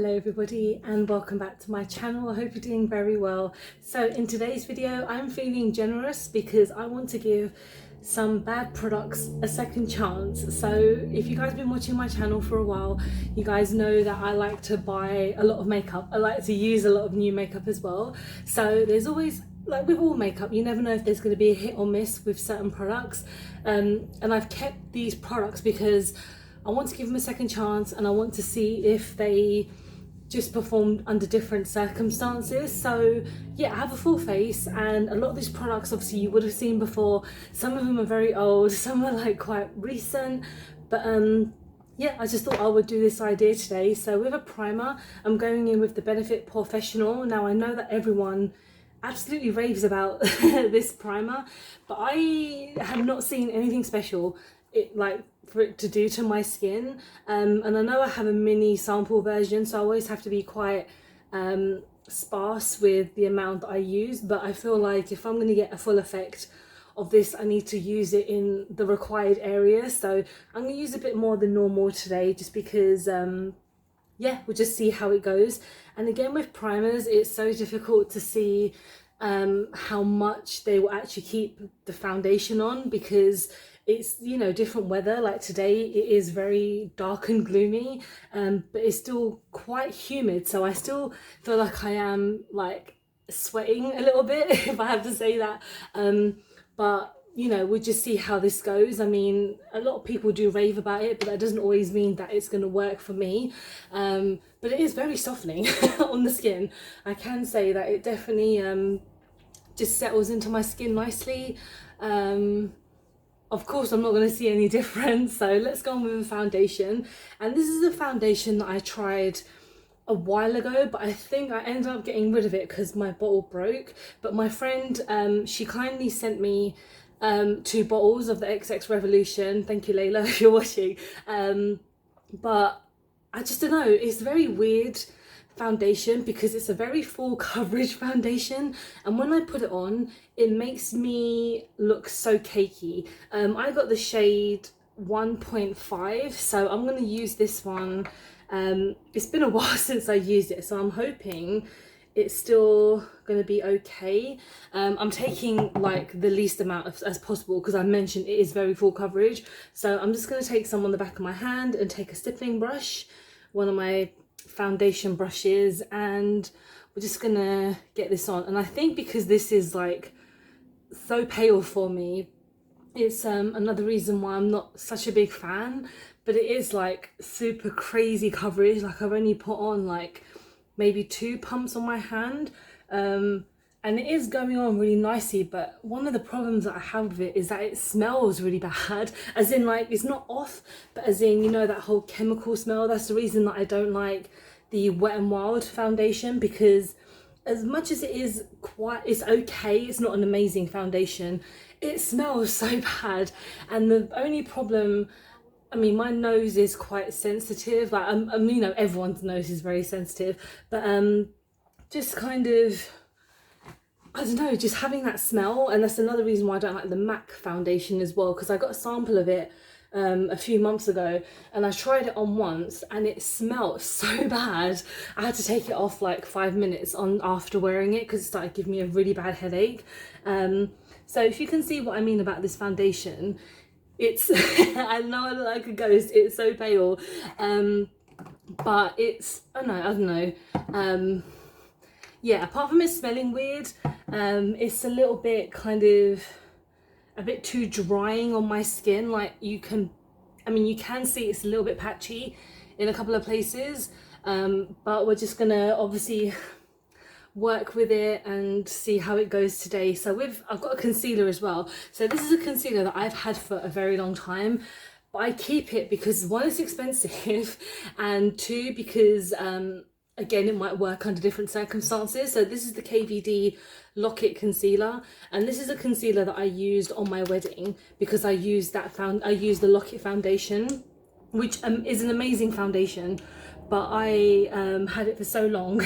Hello everybody and welcome back to my channel. I hope you're doing very well. So in today's video I'm feeling generous because I want to give some bad products a second chance. So if you guys have been watching my channel for a while, you guys know that I like to buy a lot of makeup. I like to use a lot of new makeup as well. So there's always, like with all makeup, you never know if there's going to be a hit or miss with certain products, and I've kept these products because I want to give them a second chance and I want to see if they just performed under different circumstances. So yeah, I have a full face and a lot of these products obviously you would have seen before. Some of them are very old, some are like quite recent, but yeah, I just thought I would do this idea today. So with a primer, I'm going in with the Benefit Professional. Now I know that everyone absolutely raves about this primer, but I have not seen anything special for it to do to my skin, and I know I have a mini sample version, so I always have to be quite sparse with the amount that I use, but I feel like if I'm going to get a full effect of this, I need to use it in the required area. So I'm going to use a bit more than normal today just because yeah, we'll just see how it goes. And again, with primers, it's so difficult to see how much they will actually keep the foundation on, because it's, you know, different weather. Like today it is very dark and gloomy, but it's still quite humid, so I still feel like I am like sweating a little bit if I have to say that, but you know, we'll just see how this goes. I mean, a lot of people do rave about it, but that doesn't always mean that it's going to work for me. But it is very softening on the skin. I can say that it definitely just settles into my skin nicely. Of course, I'm not going to see any difference, so let's go on with a foundation. And this is a foundation that I tried a while ago, but I think I ended up getting rid of it because my bottle broke. But my friend, she kindly sent me 2 bottles of the XX Revolution. Thank you, Layla, if you're watching. But I just don't know, it's very weird foundation because it's a very full coverage foundation, and when I put it on it makes me look so cakey. I got the shade 1.5, so I'm going to use this one. It's been a while since I used it, so I'm hoping it's still going to be okay. I'm taking like the least amount as possible because I mentioned it is very full coverage, so I'm just going to take some on the back of my hand and take a stippling brush, one of my foundation brushes, and we're just gonna get this on. And I think because this is like so pale for me, it's another reason why I'm not such a big fan, but it is like super crazy coverage. Like I've only put on like maybe 2 pumps on my hand, and it is going on really nicely, but one of the problems that I have with it is that it smells really bad, as in like it's not off, but as in, you know, that whole chemical smell. That's the reason that I don't like the Wet n Wild foundation, because as much as it is it's okay, it's not an amazing foundation, it smells so bad. And the only problem, I mean, my nose is quite sensitive, like you know, everyone's nose is very sensitive, but just kind of, I don't know, just having that smell. And that's another reason why I don't like the MAC foundation as well, because I got a sample of it a few months ago and I tried it on once and it smelled so bad. I had to take it off like 5 minutes after wearing it because it started giving me a really bad headache. So if you can see what I mean about this foundation, it's I know I look like a ghost, it's so pale, but it's, I don't know, yeah, apart from it smelling weird, it's a little bit kind of a bit too drying on my skin. Like you can see it's a little bit patchy in a couple of places, but we're just gonna obviously work with it and see how it goes today. So I've got a concealer as well. So this is a concealer that I've had for a very long time, but I keep it because 1, it's expensive, and 2, because again, it might work under different circumstances. So this is the KVD Lock-It Concealer, and this is a concealer that I used on my wedding because I used the Lock-It foundation, which is an amazing foundation, but I had it for so long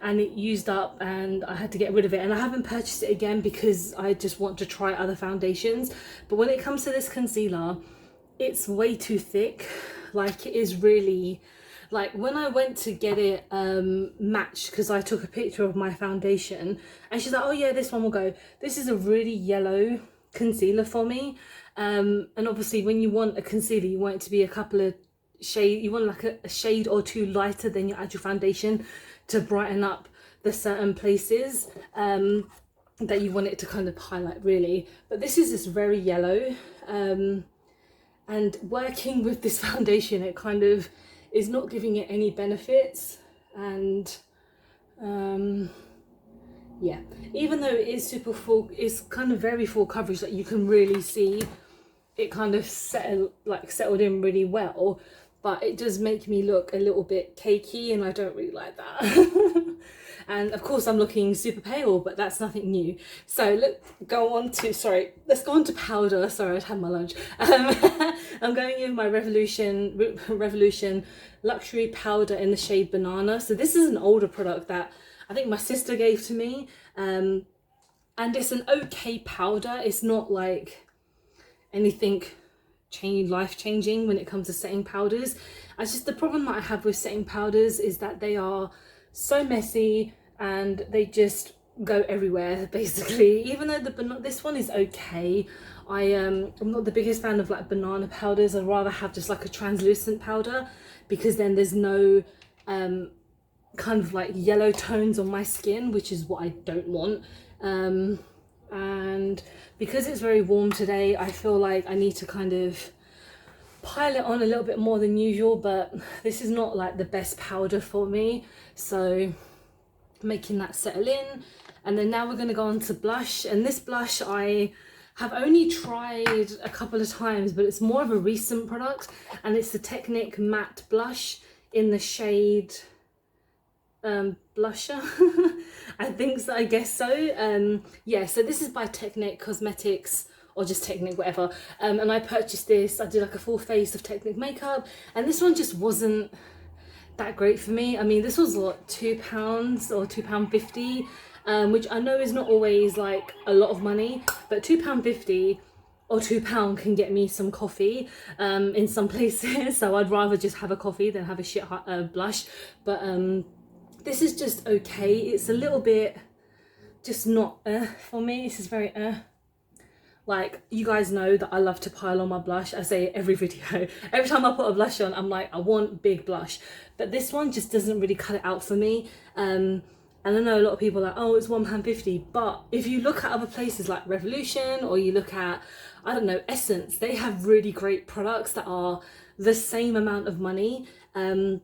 and it used up and I had to get rid of it, and I haven't purchased it again because I just want to try other foundations. But when it comes to this concealer, it's way too thick. Like it is really Like when I went to get it matched, because I took a picture of my foundation, and she's like, oh yeah, this one will go. This is a really yellow concealer for me, and obviously when you want a concealer, you want it to be a couple of shade, you want like a shade or two lighter than your actual foundation to brighten up the certain places that you want it to kind of highlight, really. But this is just very yellow, and working with this foundation, it kind of is not giving it any benefits. And yeah, even though it is super full, it's kind of very full coverage, that you can really see it kind of settled in really well, but it does make me look a little bit cakey, and I don't really like that. And of course I'm looking super pale, but that's nothing new. So let's go on to powder. Sorry, I'd had my lunch. I'm going in my Revolution luxury powder in the shade Banana. So this is an older product that I think my sister gave to me, and it's an okay powder. It's not like anything life-changing when it comes to setting powders. It's just the problem that I have with setting powders is that they are so messy and they just go everywhere basically. Even though this one is okay, I'm not the biggest fan of like banana powders. I'd rather have just like a translucent powder, because then there's no kind of like yellow tones on my skin, which is what I don't want. And because it's very warm today, I feel like I need to kind of pile it on a little bit more than usual, but this is not like the best powder for me, so making that settle in. And then now we're going to go on to blush, and this blush I have only tried a couple of times, but it's more of a recent product, and it's the Technic matte blush in the shade blusher. I guess so. Yeah, so this is by Technic Cosmetics, or just Technic, whatever. And I purchased this. I did like a full face of Technic makeup, and this one just wasn't that great for me. I mean, this was what, £2 or £2.50, which I know is not always like a lot of money, but £2.50 or £2 can get me some coffee in some places. So I'd rather just have a coffee than have a shit blush. But this is just okay. It's a little bit just not for me. This is very like, you guys know that I love to pile on my blush. I say it every video. Every time I put a blush on, I'm like, I want big blush. But this one just doesn't really cut it out for me. And I know a lot of people are like, oh, it's £1.50. But if you look at other places like Revolution, or you look at, I don't know, Essence, they have really great products that are the same amount of money. And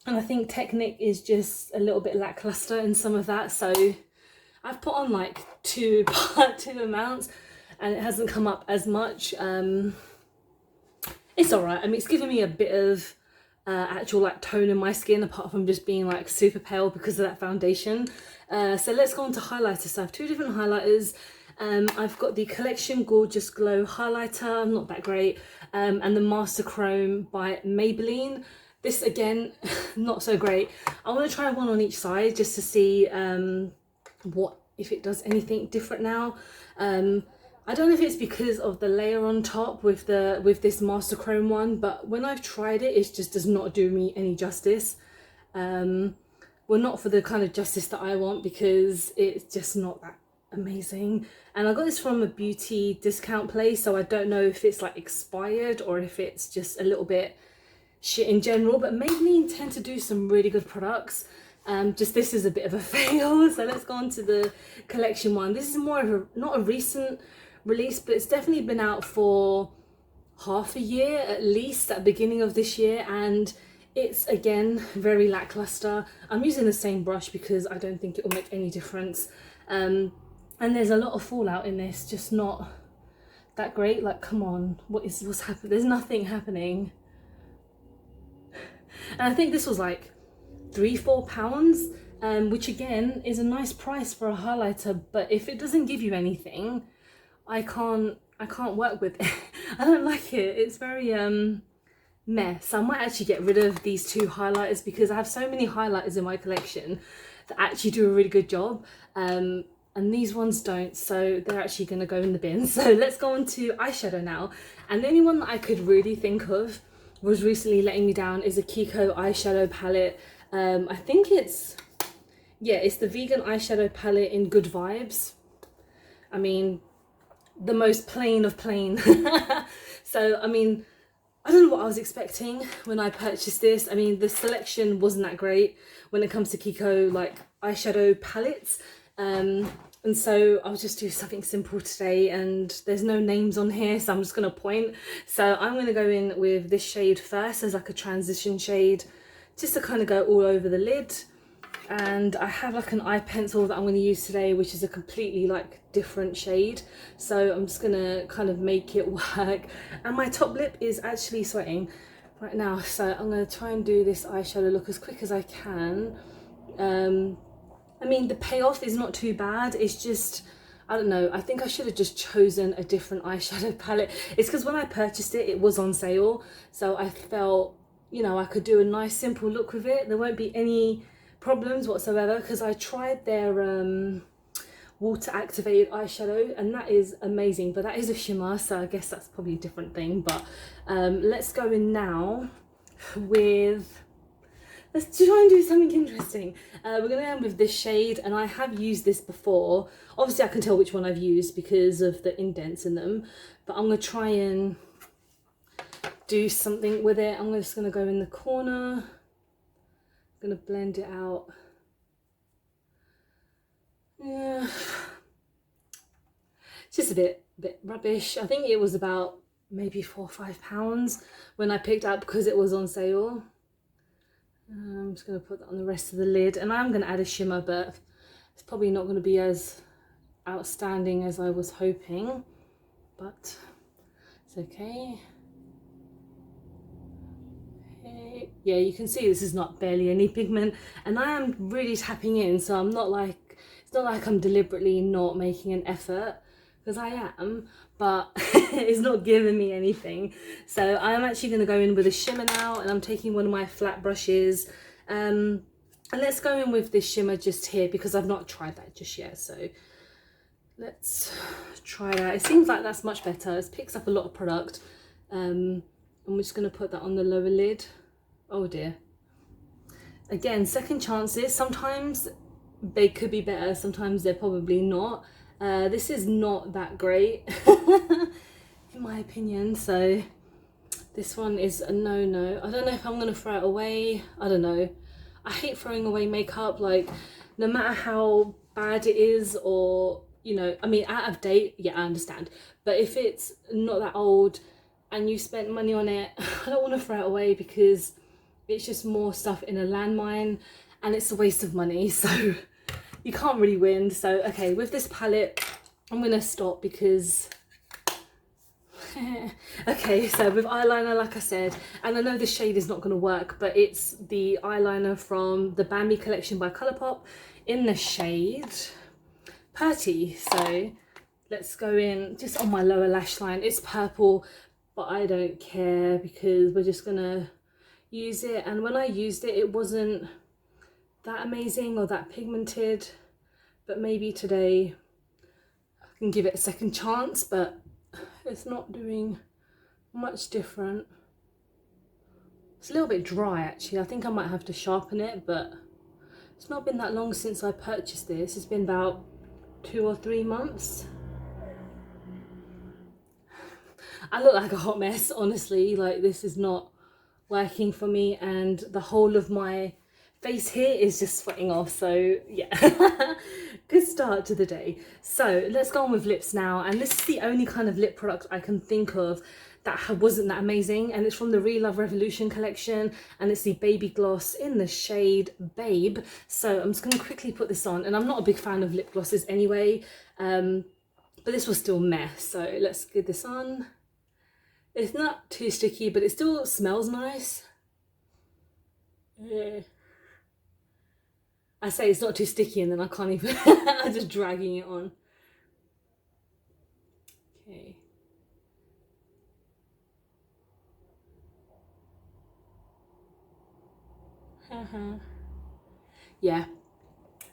I think Technic is just a little bit lackluster in some of that. So I've put on like two amounts, and it hasn't come up as much. It's alright. I mean, it's giving me a bit of actual like tone in my skin, apart from just being like super pale because of that foundation. So let's go on to highlighters. So I have two different highlighters. I've got the Collection Gorgeous Glow highlighter, not that great, and the Master Chrome by Maybelline. This again, not so great. I want to try one on each side just to see if it does anything different now. I don't know if it's because of the layer on top with this Master Chrome one, but when I've tried it, it just does not do me any justice. Well, not for the kind of justice that I want, because it's just not that amazing. And I got this from a beauty discount place, so I don't know if it's like expired or if it's just a little bit shit in general. But Maybelline tend to do some really good products. Just this is a bit of a fail. So let's go on to the Collection one. This is more of not a recent release, but it's definitely been out for half a year at least, at the beginning of this year, and it's again very lackluster. I'm using the same brush because I don't think it will make any difference, and there's a lot of fallout in this, just not that great. Like, come on, what's happening? There's nothing happening. And I think this was like £3-4, which again is a nice price for a highlighter, but if it doesn't give you anything, I can't work with it. I don't like it. It's very meh. So I might actually get rid of these two highlighters, because I have so many highlighters in my collection that actually do a really good job, and these ones don't, so they're actually going to go in the bin. So let's go on to eyeshadow now. And the only one that I could really think of was recently letting me down is a Kiko eyeshadow palette. I think it's the vegan eyeshadow palette in Good Vibes. I mean, the most plain of plain. So, I mean, I don't know what I was expecting when I purchased this. I mean, the selection wasn't that great when it comes to Kiko, like, eyeshadow palettes. And so I'll just do something simple today, and there's no names on here, so I'm just going to point. So I'm going to go in with this shade first as like a transition shade, just to kind of go all over the lid. And I have like an eye pencil that I'm going to use today, which is a completely like different shade. So I'm just going to kind of make it work. And my top lip is actually sweating right now, so I'm going to try and do this eyeshadow look as quick as I can. I mean, the payoff is not too bad. It's just, I don't know, I think I should have just chosen a different eyeshadow palette. It's because when I purchased it, it was on sale. So I felt, you know, I could do a nice simple look with it. There won't be any problems whatsoever, because I tried their water activated eyeshadow, and that is amazing, but that is a shimmer, so I guess that's probably a different thing. But let's go in now with... Let's try and do something interesting. We're going to go in with this shade, and I have used this before. Obviously, I can tell which one I've used because of the indents in them. But I'm going to try and do something with it. I'm just going to go in the corner. I'm going to blend it out. Yeah. It's just a bit rubbish. I think it was about maybe £4 or £5 when I picked up because it was on sale. I'm just going to put that on the rest of the lid, and I'm going to add a shimmer, but it's probably not going to be as outstanding as I was hoping, but it's okay. Okay. Yeah, you can see this is not barely any pigment, and I am really tapping in, so I'm not like, it's not like I'm deliberately not making an effort, because I am, but it's not giving me anything. So I'm actually going to go in with a shimmer now, and I'm taking one of my flat brushes, and let's go in with this shimmer just here because I've not tried that just yet. So let's try that. It seems like that's much better. It picks up a lot of product. I'm just going to put that on the lower lid. Oh dear. Again, second chances. Sometimes they could be better, sometimes they're probably not. This is not that great in my opinion, so this one is a no-no. I don't know if I'm gonna throw it away. I don't know. I hate throwing away makeup, like no matter how bad it is, or you know, I mean, out of date, yeah, I understand, but if it's not that old and you spent money on it, I don't want to throw it away because it's just more stuff in a landmine and it's a waste of money, so you can't really win. So okay, with this palette I'm gonna stop because okay, so with eyeliner, like I said, and I know this shade is not going to work, but it's the eyeliner from the Bambi collection by Colourpop in the shade Purty. So let's go in just on my lower lash line. It's purple, but I don't care because we're just gonna use it. And when I used it, it wasn't that amazing or that pigmented, but maybe today I can give it a second chance, but it's not doing much different. It's a little bit dry actually. I think I might have to sharpen it, but it's not been that long since I purchased this. It's been about 2 or 3 months. I look like a hot mess, honestly. Like, this is not working for me, and the whole of my face here is just sweating off, so yeah. Good start to the day. So let's go on with lips now, and this is the only kind of lip product I can think of that wasn't that amazing, and it's from the Reloverevolution collection, and it's the baby gloss in the shade Babe. So I'm just going to quickly put this on, and I'm not a big fan of lip glosses anyway, but this was still meh, so let's get this on. It's not too sticky, but it still smells nice. Yeah. I say it's not too sticky and then I can't even, I'm just dragging it on. Okay. Yeah,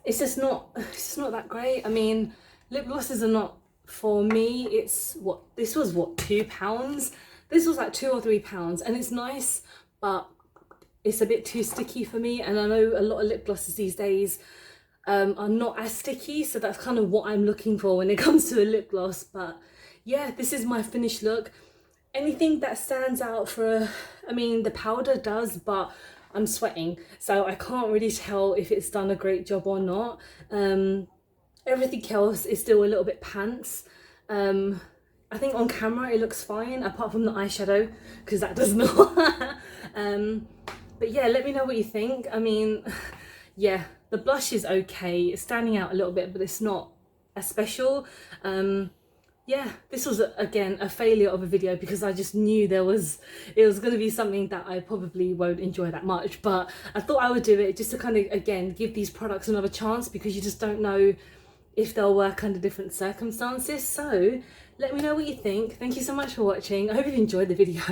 it's just not that great. I mean, lip glosses are not for me. It's what, this was what, £2, This was like £2 or £3 and it's nice, but it's a bit too sticky for me, and I know a lot of lip glosses these days are not as sticky, so that's kind of what I'm looking for when it comes to a lip gloss. But yeah, this is my finished look. Anything that stands out for, I mean, the powder does, but I'm sweating, so I can't really tell if it's done a great job or not. Everything else is still a little bit pants. I think on camera it looks fine, apart from the eyeshadow, because that does not. But yeah, let me know what you think. I mean, yeah, the blush is okay. It's standing out a little bit, but it's not as special. Yeah, this was again a failure of a video because I just knew it was going to be something that I probably won't enjoy that much, but I thought I would do it just to kind of, again, give these products another chance, because you just don't know if they'll work under different circumstances. So let me know what you think. Thank you so much for watching. I hope you've enjoyed the video.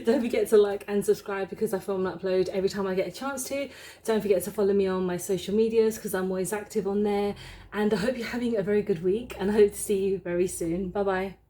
Don't forget to like and subscribe, because I film and upload every time I get a chance to. Don't forget to follow me on my social medias, because I'm always active on there. And I hope you're having a very good week, and I hope to see you very soon. Bye bye.